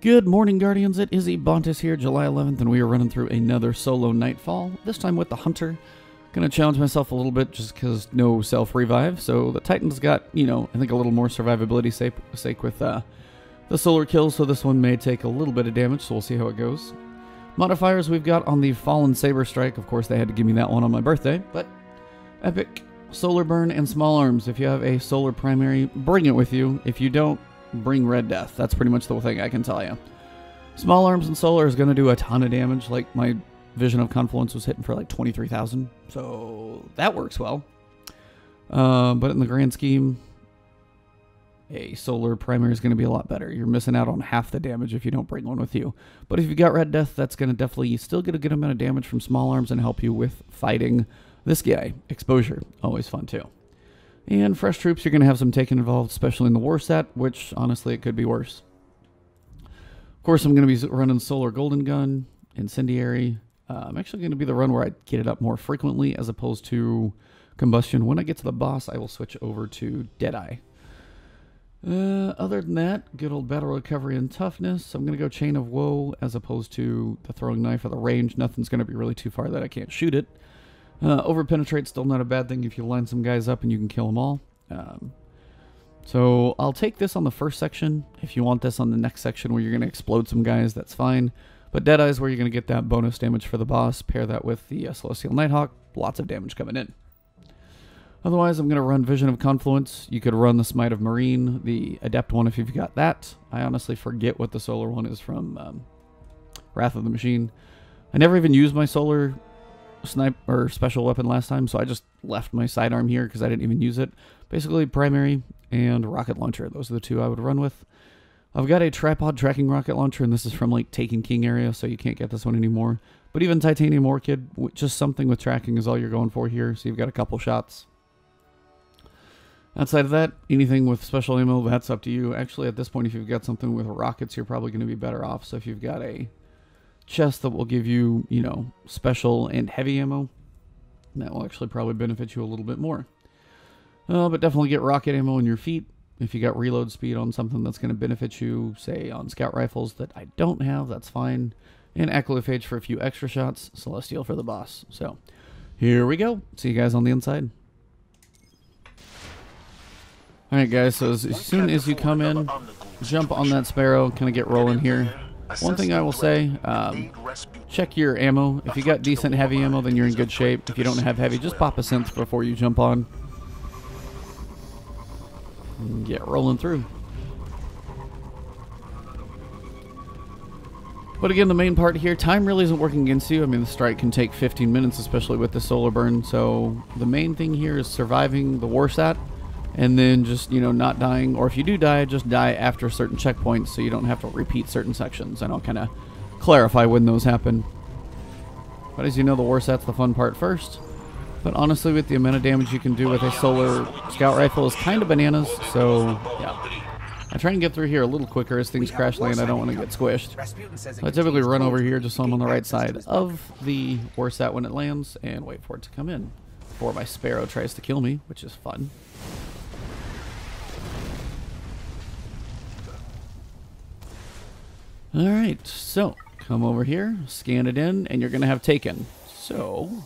Good morning, Guardians. It is Ebontis here, July 11th, and we are running through another solo Nightfall, this time with the Hunter. Gonna challenge myself a little bit just because no self-revive, so the Titan's got, I think a little more survivability sake with the solar kill, so this one may take a little bit of damage, so we'll see how it goes. Modifiers we've got on the Fallen Saber Strike. Of course, they had to give me that one on my birthday, but epic, solar burn, and small arms. If you have a solar primary, bring it with you. If you don't, bring red death. That's pretty much the thing I can tell you. Small arms and solar is going to do a ton of damage. Like, my Vision of Confluence was hitting for like 23,000, so that works well. But in the grand scheme, a solar primary is going to be a lot better. You're missing out on half the damage if you don't bring one with you. But if you got red death, that's going to definitely still get a good amount of damage from small arms and help you with fighting this guy. Exposure, always fun too. And fresh troops, you're going to have some taken involved, especially in the Watsat, which honestly it could be worse. Of course, I'm going to be running solar golden gun, incendiary. I'm actually going to be the run where I get it up more frequently as opposed to combustion. When I get to the boss, I will switch over to Deadeye. Other than that, good old battle recovery and toughness. I'm going to go Chain of Woe as opposed to the throwing knife or the range. Nothing's going to be really too far that I can't shoot it. Over-penetrate, still not a bad thing if you line some guys up and you can kill them all. So I'll take this on the first section. If you want this on the next section where you're going to explode some guys, that's fine. But Deadeye is where you're going to get that bonus damage for the boss. Pair that with the Celestial Nighthawk. Lots of damage coming in. Otherwise, I'm going to run Vision of Confluence. You could run the Smite of Marine, the Adept one if you've got that. I honestly forget what the solar one is from Wrath of the Machine. I never even used my solar snipe or special weapon last time, so I just left my sidearm here because I didn't even use it. Basically, primary and rocket launcher. Those are the two I would run with. I've got a tripod tracking rocket launcher, and this is from like Taken King area, so you can't get this one anymore. But even Titanium Orchid, just something with tracking is all you're going for here, so you've got a couple shots. Outside of that, anything with special ammo, that's up to you. Actually, at this point, if you've got something with rockets, you're probably going to be better off. So if you've got a chest that will give you, special and heavy ammo, that will actually probably benefit you a little bit more. But definitely get rocket ammo in your feet. If you got reload speed on something that's going to benefit you, say on scout rifles that I don't have, that's fine. And Acolyphage for a few extra shots, Celestial for the boss. So here we go. See you guys on the inside. Alright guys, so as soon as you come in, jump on that Sparrow, kind of get rolling here. One thing I will say, check your ammo. If you got decent heavy ammo, then you're in good shape. If you don't have heavy, just pop a synth before you jump on. And get rolling through. But again, the main part here, time really isn't working against you. I mean, the strike can take 15 minutes, especially with the solar burn. So the main thing here is surviving the Watsat. And then just, not dying. Or if you do die, just die after certain checkpoints so you don't have to repeat certain sections. And I'll kind of clarify when those happen. But as you know, the Watsat's the fun part first. But honestly, with the amount of damage you can do with a solar scout rifle is kind of bananas. So, yeah. I try and get through here a little quicker as things crash land. I don't want to get squished. So I typically run over here just so I'm on the right side of the Watsat when it lands. And wait for it to come in. Before my Sparrow tries to kill me, which is fun. Alright, so come over here, scan it in, and you're going to have taken. So,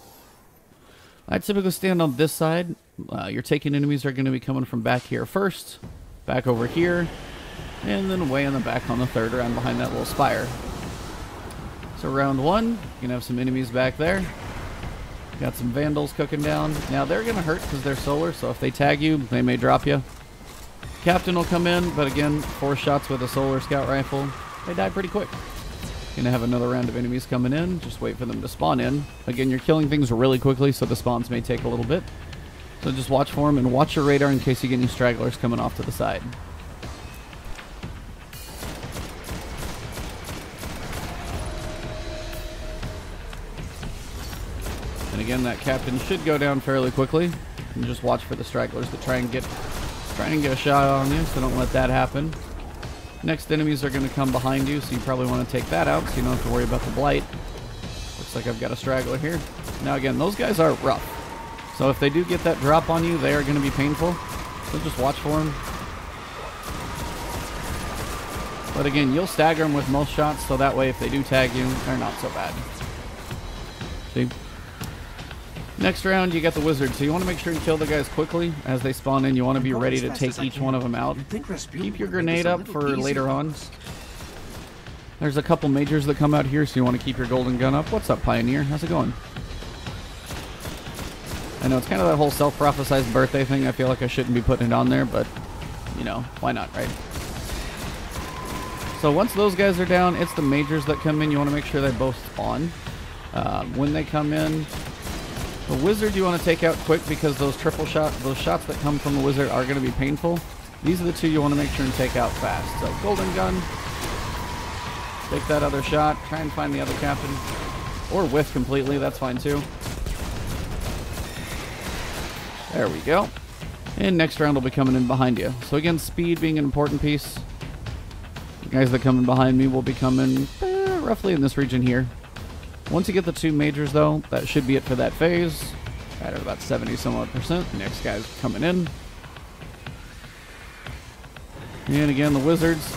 I typically stand on this side. Your taken enemies are going to be coming from back here first, back over here, and then way in the back on the third round behind that little spire. So round one, you're going to have some enemies back there. Got some Vandals cooking down. Now they're going to hurt because they're solar, so if they tag you, they may drop you. Captain will come in, but again, 4 shots with a solar scout rifle. They die pretty quick. Gonna have another round of enemies coming in. Just wait for them to spawn in. Again, you're killing things really quickly, so the spawns may take a little bit. So just watch for them and watch your radar in case you get any stragglers coming off to the side. And again, that captain should go down fairly quickly. And just watch for the stragglers to try and get a shot on you, so don't let that happen. Next enemies are going to come behind you, so you probably want to take that out so you don't have to worry about the blight. Looks like I've got a straggler here. Now again, those guys are rough. So if they do get that drop on you, they are going to be painful. So just watch for them. But again, you'll stagger them with most shots, so that way if they do tag you, they're not so bad. See? Next round, you got the wizard, so you want to make sure you kill the guys quickly as they spawn in. You want to be ready to take each one of them out. Keep your grenade up for later on. There's a couple majors that come out here, so you want to keep your golden gun up. What's up, Pioneer? How's it going? I know it's kind of that whole self-prophesized birthday thing. I feel like I shouldn't be putting it on there, but, you know, why not, right? So once those guys are down, it's the majors that come in. You want to make sure they both spawn. When they come in, the wizard you want to take out quick because those those shots that come from the wizard are going to be painful. These are the two you want to make sure and take out fast. So golden gun, take that other shot, try and find the other captain, or whiff completely, that's fine too. There we go. And next round will be coming in behind you. So again, speed being an important piece. The guys that come in behind me will be coming roughly in this region here. Once you get the two majors though, that should be it for that phase. At about 70-some-odd%. Next guy's coming in. And again, the wizards,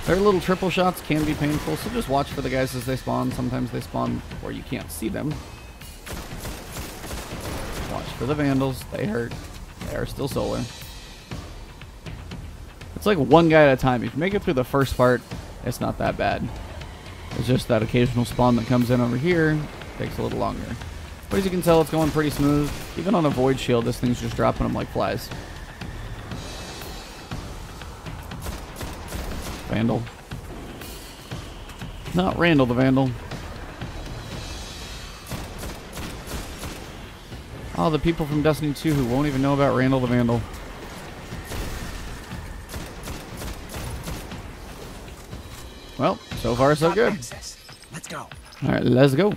their little triple shots can be painful, so just watch for the guys as they spawn. Sometimes they spawn where you can't see them. Watch for the vandals. They hurt. They are still solar. It's like one guy at a time. If you make it through the first part, it's not that bad. It's just that occasional spawn that comes in over here takes a little longer. But as you can tell, it's going pretty smooth. Even on a void shield, this thing's just dropping them like flies. Vandal. Not Randall the Vandal. Oh, the people from Destiny 2 who won't even know about Randall the Vandal. Well, so far so good. Let's go. Alright, let's go.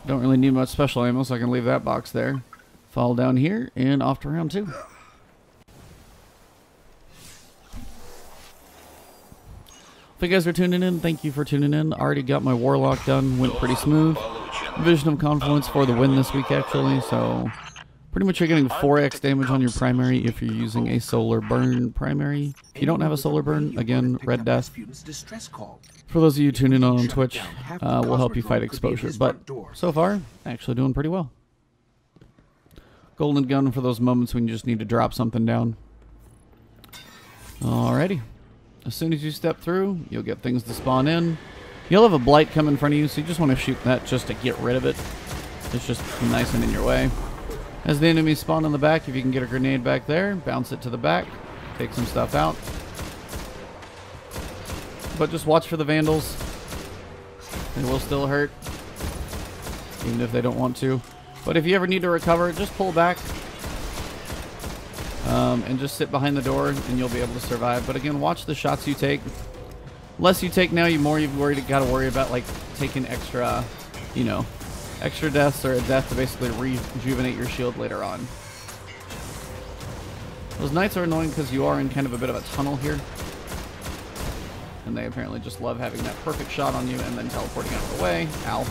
Don't really need much special ammo, so I can leave that box there. Fall down here and off to round 2. If you guys are tuning in, thank you for tuning in. Already got my Warlock done, went pretty smooth. Vision of Confluence for the win this week actually, so pretty much you're getting 4x damage on your primary if you're using a solar burn primary. If you don't have a solar burn, again, Red Death. For those of you tuning in on Twitch, will help you fight exposure, but so far, actually doing pretty well. Golden gun for those moments when you just need to drop something down. Alrighty. As soon as you step through, you'll get things to spawn in. You'll have a blight come in front of you, so you just want to shoot that just to get rid of it. It's just nice and in your way. As the enemies spawn in the back, if you can get a grenade back there, bounce it to the back, take some stuff out. But just watch for the vandals. They will still hurt, even if they don't want to. But if you ever need to recover, just pull back. And just sit behind the door and you'll be able to survive. But again, watch the shots you take. Less you take now, the more you've got to worry about like taking extra, you know, extra deaths or a death to basically rejuvenate your shield later on. Those knights are annoying because you are in kind of a bit of a tunnel here. And they apparently just love having that perfect shot on you and then teleporting out of the way. Ow.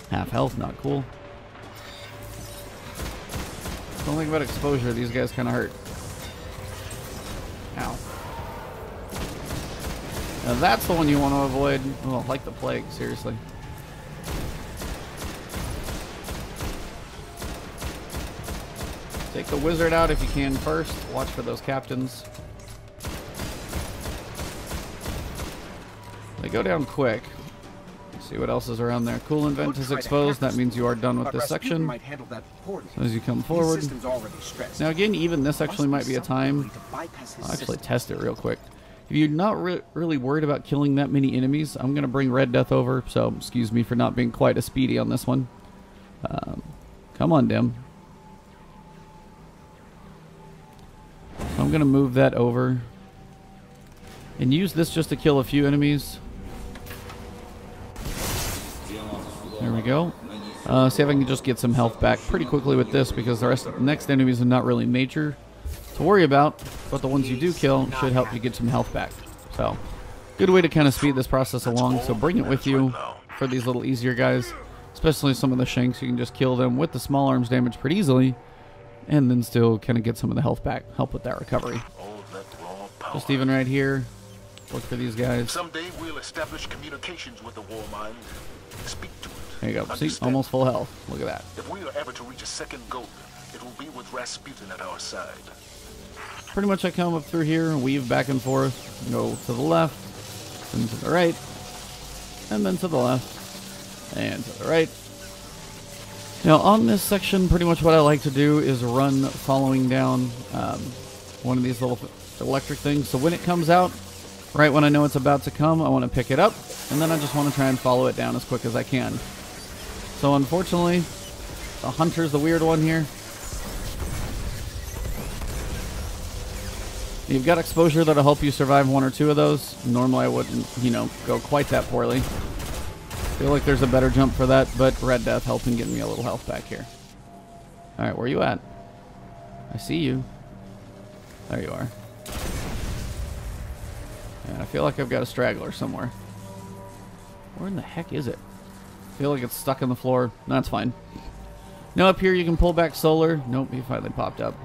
Half health, not cool. Don't think about exposure, these guys kind of hurt. Ow. Now that's the one you want to avoid. Well, like the plague, seriously. Take the wizard out if you can first. Watch for those captains. They go down quick. See what else is around there. Cool event is exposed. That means you are done with this section. So as you come forward. Now again, even this actually might be a time. I'll actually test it real quick. If you're not really worried about killing that many enemies, I'm going to bring Red Death over. So excuse me for not being quite as speedy on this one. Come on, Dim. So I'm going to move that over. And use this just to kill a few enemies. There we go. See if I can just get some health back pretty quickly with this because the next enemies are not really major to worry about, but the ones you do kill should help you get some health back. So, good way to kind of speed this process along. So bring it with you for these little easier guys, especially some of the shanks. You can just kill them with the small arms damage pretty easily, and then still kind of get some of the health back, help with that recovery. Just even right here. Look for these guys. Someday we'll establish communications with the war mind. Speak to it. There you go. See, Understand. almost full health. Look at that. If we are ever to reach a second goal, it will be with Rasputin at our side. Pretty much I come up through here, weave back and forth, go to the left, then to the right, and then to the left, and to the right. Now on this section, pretty much what I like to do is run following down one of these little electric things. So when it comes out, right when I know it's about to come, I want to pick it up, and then I just want to try and follow it down as quick as I can. So unfortunately, the hunter's the weird one here. You've got exposure that'll help you survive one or two of those. Normally I wouldn't, you know, go quite that poorly. Feel like there's a better jump for that, but Red Death helping getting me a little health back here. Alright, where are you at? I see you. There you are. And I feel like I've got a straggler somewhere. Where in the heck is it? I feel like it's stuck in the floor. That's fine. Now up here you can pull back solar. Nope, he finally popped up.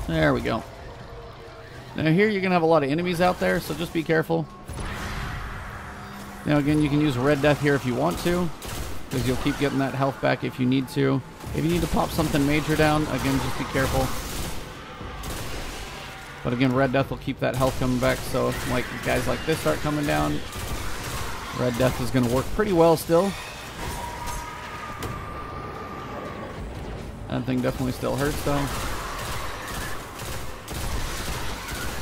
There we go. Now here you're going to have a lot of enemies out there, so just be careful. Now again, you can use Red Death here if you want to, because you'll keep getting that health back if you need to. If you need to pop something major down, again, just be careful. But again, Red Death will keep that health coming back, so if like guys like this start coming down, Red Death is going to work pretty well still. That thing definitely still hurts though.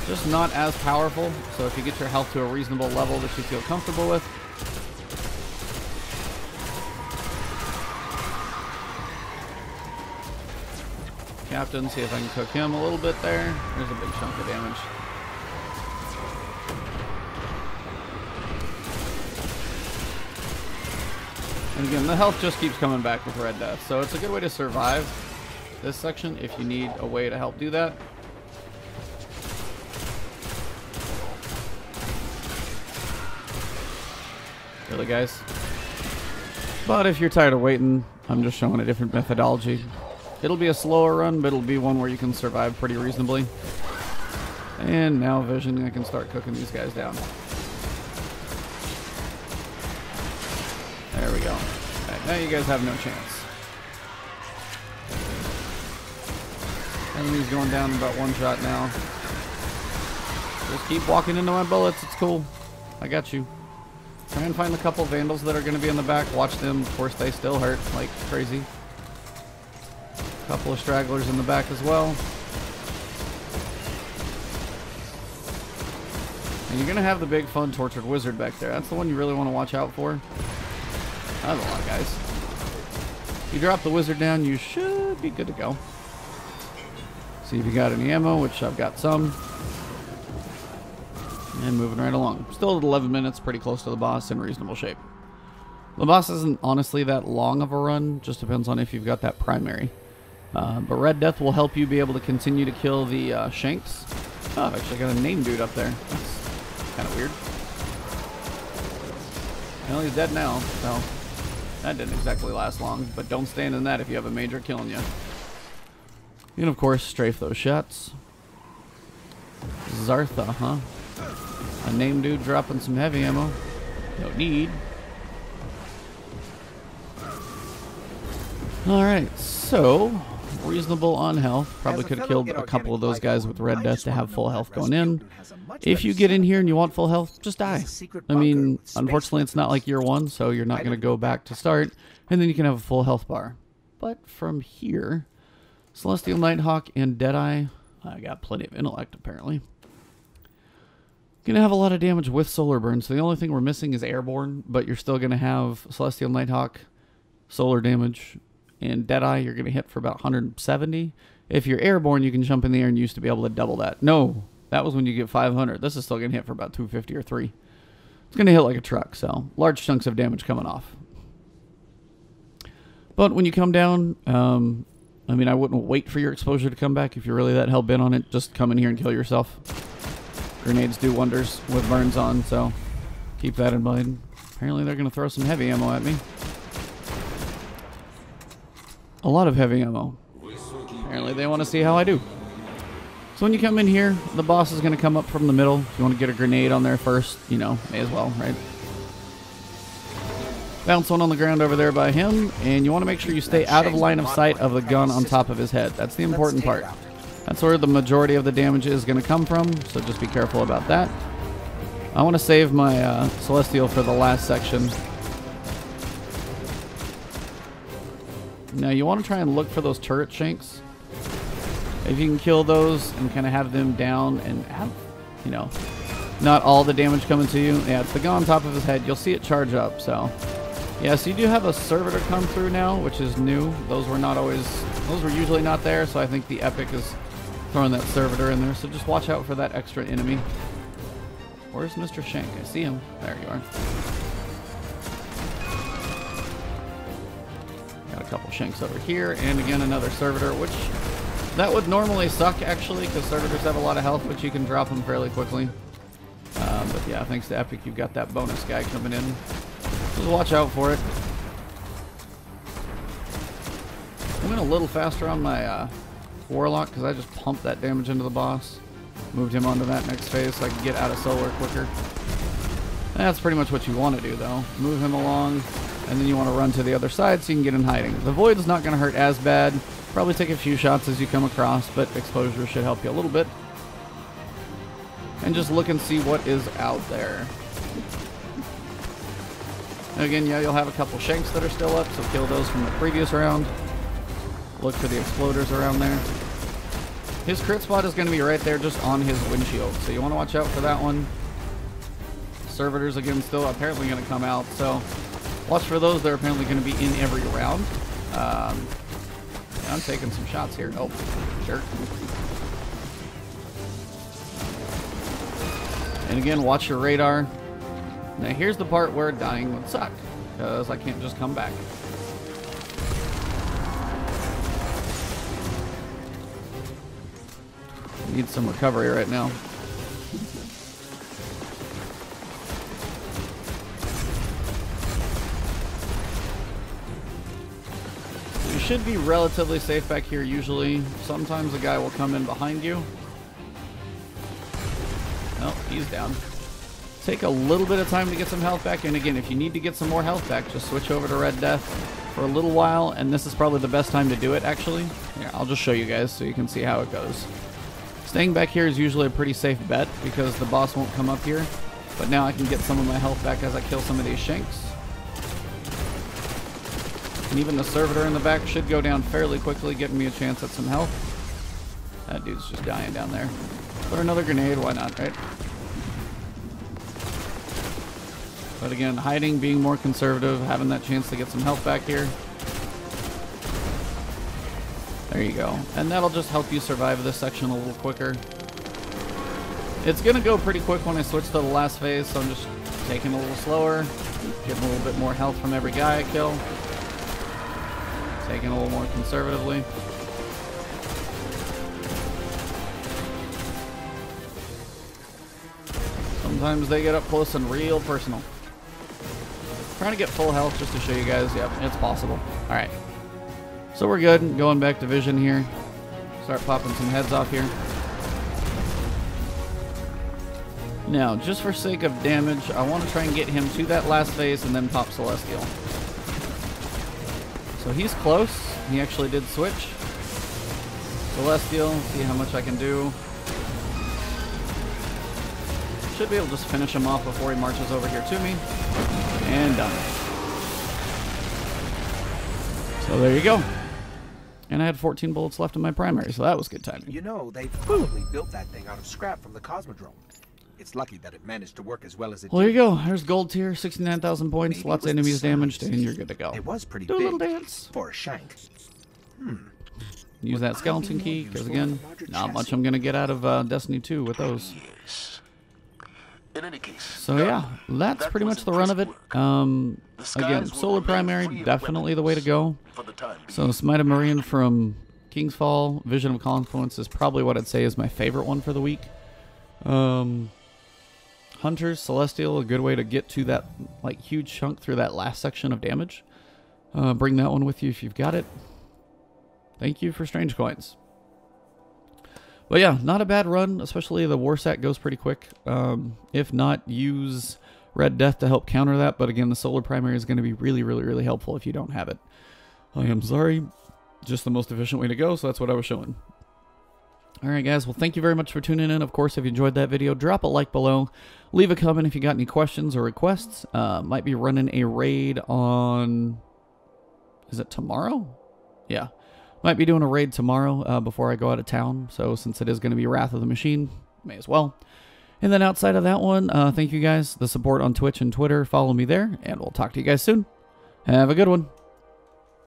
Just not as powerful, so if you get your health to a reasonable level that you feel comfortable with. Captain, see if I can cook him a little bit there. There's a big chunk of damage. And again, the health just keeps coming back with Red Death, so it's a good way to survive this section if you need a way to help do that. Really, guys? But if you're tired of waiting, I'm just showing a different methodology. It'll be a slower run, but it'll be one where you can survive pretty reasonably. And now Vision, I can start cooking these guys down. There we go. Right, now you guys have no chance. Enemy's going down in about one shot now. Just keep walking into my bullets, it's cool. I got you. Try and find a couple Vandals that are going to be in the back. Watch them. Of course, they still hurt like crazy. A couple of stragglers in the back as well. And you're going to have the big fun Tortured Wizard back there. That's the one you really want to watch out for. That's a lot, guys. If you drop the wizard down, you should be good to go. See if you got any ammo, which I've got some. And moving right along. Still at 11 minutes, pretty close to the boss, in reasonable shape. The boss isn't honestly that long of a run, just depends on if you've got that primary. But Red Death will help you be able to continue to kill the Shanks. Oh, I've actually got a name dude up there. That's kind of weird. Well, he's dead now, so that didn't exactly last long, but don't stand in that if you have a major killing you. And of course, strafe those shots. Zartha, huh? A name dude dropping some heavy ammo. No need. Alright, so reasonable on health. Probably could have killed a couple of those guys with Red Death to have full health going in. If you get in here and you want full health, just die. I mean, unfortunately it's not like year one, so you're not going to go back to start, and then you can have a full health bar. But from here, Celestial Nighthawk and Deadeye, I got plenty of intellect apparently. Gonna have a lot of damage with solar burn, so the only thing we're missing is airborne, but you're still gonna have Celestial Nighthawk, solar damage, and Deadeye you're gonna hit for about 170. If you're airborne, you can jump in the air and used to be able to double that. No, that was when you get 500. This is still gonna hit for about 250 or 3. It's gonna hit like a truck, so large chunks of damage coming off. But when you come down, I mean, I wouldn't wait for your exposure to come back if you're really that hell-bent on it. Just come in here and kill yourself. Grenades do wonders with burns on, so keep that in mind. Apparently they're going to throw some heavy ammo at me. A lot of heavy ammo. Apparently they want to see how I do. So when you come in here, the boss is going to come up from the middle. If you want to get a grenade on there first, you know, may as well, right? Bounce one on the ground over there by him, and you want to make sure you stay out of line of sight of the gun on top of his head. That's the important part. That's where the majority of the damage is going to come from, so just be careful about that. I want to save my Celestial for the last section. Now you want to try and look for those turret shanks. If you can kill those and kind of have them down and have, you know, not all the damage coming to you. Yeah, it's the gun on top of his head. You'll see it charge up, so... Yeah, so you do have a servitor come through now, which is new. Those were usually not there, so I think the Epic is throwing that servitor in there. So just watch out for that extra enemy. Where's Mr. Shank? I see him. There you are. Got a couple Shanks over here, and again another servitor, which that would normally suck actually, because servitors have a lot of health, but you can drop them fairly quickly. But yeah, thanks to Epic, you've got that bonus guy coming in. Just watch out for it. I went a little faster on my Warlock because I just pumped that damage into the boss. Moved him onto that next phase so I could get out of solar quicker. That's pretty much what you want to do though. Move him along, and then you want to run to the other side so you can get in hiding. The Void is not going to hurt as bad. Probably take a few shots as you come across, but exposure should help you a little bit. And just look and see what is out there. Again, yeah, you'll have a couple Shanks that are still up, so kill those from the previous round. Look for the exploders around there. His crit spot is going to be right there just on his windshield, so you want to watch out for that one. Servitors, again, still apparently going to come out, so watch for those. They're apparently going to be in every round. I'm taking some shots here. Oh, jerk. And again, watch your radar. Now here's the part where dying would suck, because I can't just come back. Need some recovery right now. You should be relatively safe back here usually. Sometimes a guy will come in behind you. Oh, he's down. Take a little bit of time to get some health back, and again, if you need to get some more health back, just switch over to Red Death for a little while, and this is probably the best time to do it actually. Here, I'll just show you guys so you can see how it goes. Staying back here is usually a pretty safe bet because the boss won't come up here, but now I can get some of my health back as I kill some of these Shanks. And even the servitor in the back should go down fairly quickly, getting me a chance at some health. That dude's just dying down there. Put another grenade, why not, right? But again, hiding, being more conservative, having that chance to get some health back here. There you go. And that'll just help you survive this section a little quicker. It's going to go pretty quick when I switch to the last phase, so I'm just taking a little slower, getting a little bit more health from every guy I kill. Taking a little more conservatively. Sometimes they get up close and real personal. Trying to get full health just to show you guys. Yep, it's possible. Alright. So we're good. Going back to vision here. Start popping some heads off here. Now, just for sake of damage, I want to try and get him to that last phase and then pop Celestial. So he's close. He actually did switch. Celestial, see how much I can do. Should be able to just finish him off before he marches over here to me. And done. So there you go. And I had 14 bullets left in my primary, so that was good timing. You know, they probably built that thing out of scrap from the Cosmodrome. It's lucky that it managed to work as well as it did. Well, there you go. There's gold tier, 69,000 points, maybe lots of enemies damaged, and you're good to go. It was pretty Do a big little dance. for a Shank. Use that skeleton key, because again, not much I'm going to get out of Destiny 2 with those. Yes. In any case, So yeah, that's pretty much the run of it. Again, solar primary, definitely the way to go. So Smite of Marine from King's Fall, Vision of Confluence is probably what I'd say is my favorite one for the week. Hunters, Celestial, a good way to get to that like huge chunk through that last section of damage. Bring that one with you if you've got it. Thank you for Strange Coins. But yeah, not a bad run, especially the Warsat goes pretty quick. If not, use Red Death to help counter that. But again, the solar primary is going to be really, really, really helpful if you don't have it. I am sorry. Just the most efficient way to go, so that's what I was showing. Alright guys, well thank you very much for tuning in. Of course, if you enjoyed that video, drop a like below. Leave a comment if you got any questions or requests. Might be running a raid on... Is it tomorrow? Yeah. Might be doing a raid tomorrow before I go out of town. So since it is going to be Wrath of the Machine, may as well. And then outside of that one, thank you guys. The support on Twitch and Twitter. Follow me there, and we'll talk to you guys soon. Have a good one.